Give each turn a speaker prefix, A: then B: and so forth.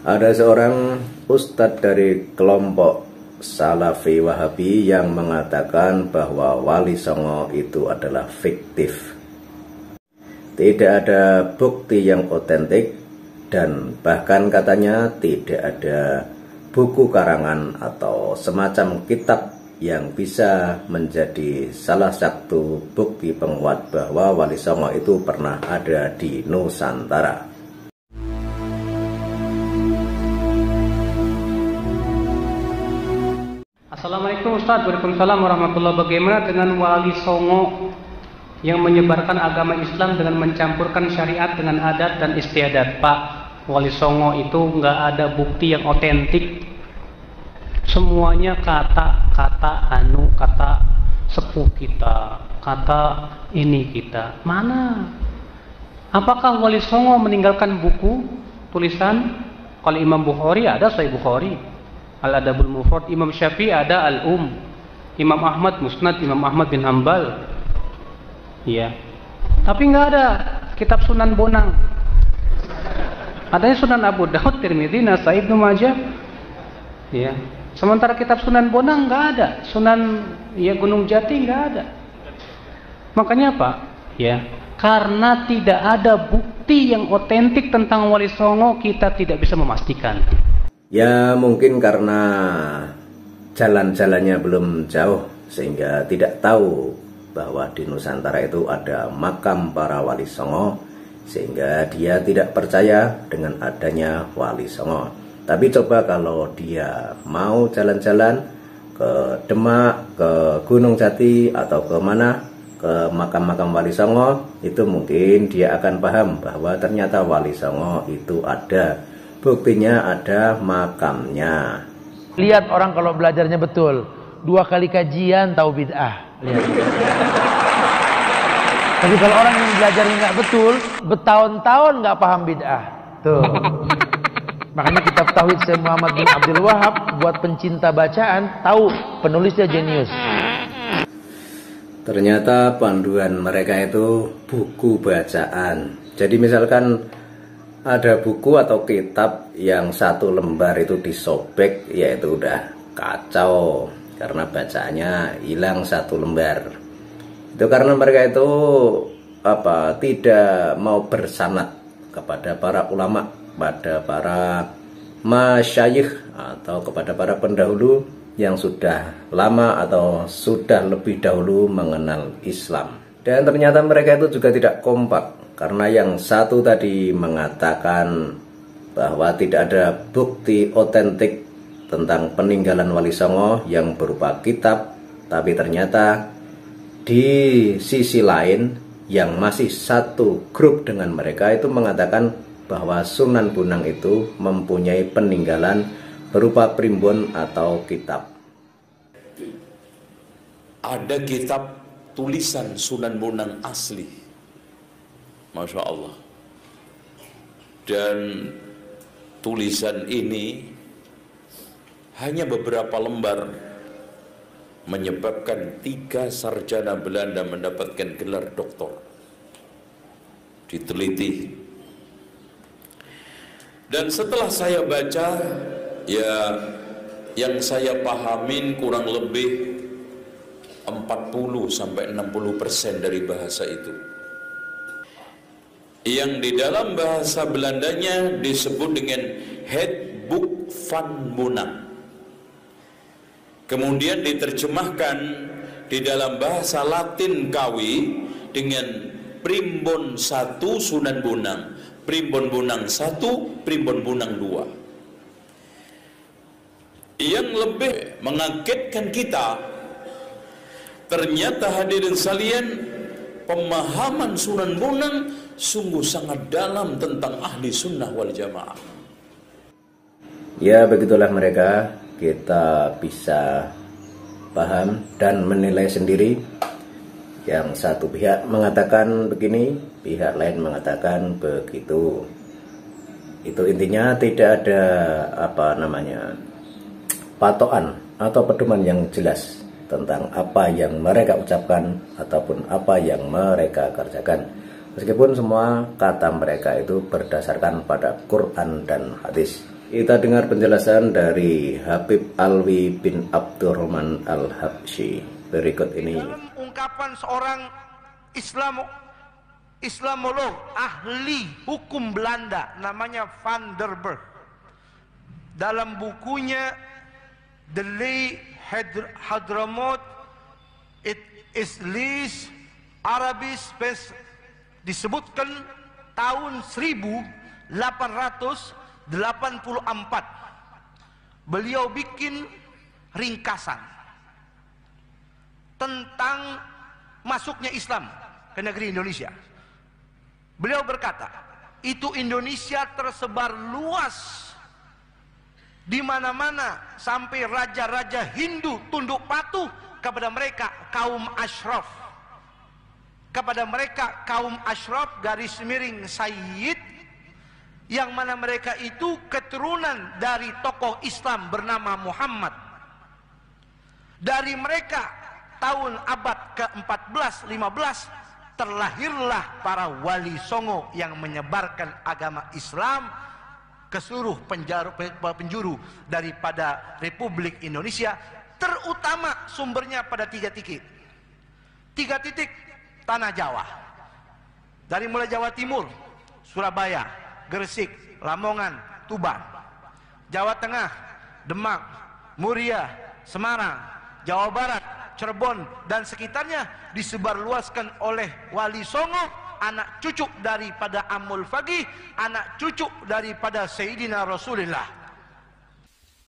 A: Ada seorang ustadz dari kelompok Salafi Wahabi yang mengatakan bahwa Wali Songo itu adalah fiktif. Tidak ada bukti yang otentik dan bahkan katanya tidak ada buku karangan atau semacam kitab yang bisa menjadi salah satu bukti penguat bahwa Wali Songo itu pernah ada di Nusantara.
B: Assalamualaikum Ustaz, waalaikumsalam warahmatullahi wabarakatuh. Bagaimana dengan Wali Songo yang menyebarkan agama Islam dengan mencampurkan syariat dengan adat dan istiadat? Pak, Wali Songo itu nggak ada bukti yang otentik. Semuanya kata sepuh kita, kata ini kita. Mana? Apakah Wali Songo meninggalkan buku tulisan? Kalau Imam Bukhari ada Sahih Bukhari, Al-Adabul Mufrad. Imam Syafi'i ada Al-Um. Imam Ahmad Musnad Imam Ahmad bin Hanbal. Iya. Tapi nggak ada kitab Sunan Bonang. Adanya Sunan Abu Daud, Tirmidzi, Nasai, Ibnu Majah. Iya. Sementara kitab Sunan Bonang nggak ada. Sunan Gunung Jati nggak ada. Makanya apa? Ya, karena tidak ada bukti yang otentik tentang Wali Songo, kita tidak bisa memastikan.
A: Ya mungkin karena jalan-jalannya belum jauh sehingga tidak tahu bahwa di Nusantara itu ada makam para Wali Songo, sehingga dia tidak percaya dengan adanya Wali Songo. Tapi coba kalau dia mau jalan-jalan ke Demak, ke Gunung Jati atau ke mana, ke makam-makam Wali Songo, itu mungkin dia akan paham bahwa ternyata Wali Songo itu ada. Buktinya ada makamnya.
C: Lihat orang kalau belajarnya betul, 2 kali kajian tahu bid'ah. Lihat. Tapi kalau orang yang belajarnya nggak betul, bertahun-tahun nggak paham bid'ah. Tuh. Makanya kitab Tauhid Syekh Muhammad bin Abdul Wahab buat pencinta bacaan, tahu penulisnya jenius.
A: Ternyata panduan mereka itu buku bacaan. Jadi misalkan ada buku atau kitab yang 1 lembar itu disobek, ya itu udah kacau karena bacaannya hilang 1 lembar. Itu karena mereka itu tidak mau bersanad kepada para ulama, pada para masyayikh atau kepada para pendahulu yang sudah lama atau sudah lebih dahulu mengenal Islam. Dan ternyata mereka itu juga tidak kompak. Karena yang satu tadi mengatakan bahwa tidak ada bukti otentik tentang peninggalan Wali Songo yang berupa kitab, tapi ternyata di sisi lain yang masih satu grup dengan mereka itu mengatakan bahwa Sunan Bonang itu mempunyai peninggalan berupa primbon atau kitab.
D: Ada kitab tulisan Sunan Bonang asli. Masya Allah. Dan tulisan ini hanya beberapa lembar menyebabkan 3 sarjana Belanda mendapatkan gelar doktor. Diteliti. Dan setelah saya baca, ya yang saya pahamin kurang lebih 40-60% dari bahasa itu. Yang di dalam bahasa Belandanya disebut dengan Het Boek van Bonang. Kemudian diterjemahkan di dalam bahasa Latin Kawi dengan Primbon 1 Sunan Bonang, Primbon Bonang 1, Primbon Bonang 2. Yang lebih mengagetkan kita, ternyata hadirin sekalian, pemahaman Sunan Bonang sungguh sangat dalam tentang ahli sunnah wal jamaah.
A: Ya begitulah mereka, kita bisa paham dan menilai sendiri. Yang satu pihak mengatakan begini, pihak lain mengatakan begitu. Itu intinya tidak ada patokan atau pedoman yang jelas tentang apa yang mereka ucapkan ataupun apa yang mereka kerjakan. Meskipun semua kata mereka itu berdasarkan pada Quran dan hadis. Kita dengar penjelasan dari Habib Alwi bin Abdurrahman Al-Habsyi berikut ini.
C: Dalam ungkapan seorang Islamolog ahli hukum Belanda namanya Van der Berg, dalam bukunya The Lay Hadramaut It is Lis Arabis disebutkan tahun 1884 beliau bikin ringkasan tentang masuknya Islam ke negeri Indonesia. Beliau berkata, itu Indonesia tersebar luas di mana-mana sampai raja-raja Hindu tunduk patuh kepada mereka kaum asyraf. Kepada mereka kaum asyraf garis miring sayyid, yang mana mereka itu keturunan dari tokoh Islam bernama Muhammad. Dari mereka tahun abad ke-14-15 terlahirlah para wali songo yang menyebarkan agama Islam ke seluruh penjuru daripada Republik Indonesia, terutama sumbernya pada 3 titik. 3 titik tanah Jawa. Dari mulai Jawa Timur, Surabaya, Gresik, Lamongan, Tuban. Jawa Tengah, Demak, Muria, Semarang. Jawa Barat, Cirebon dan sekitarnya disebarluaskan oleh wali songo, anak cucu daripada Amul Faqih, anak cucu daripada Sayyidina Rasulullah.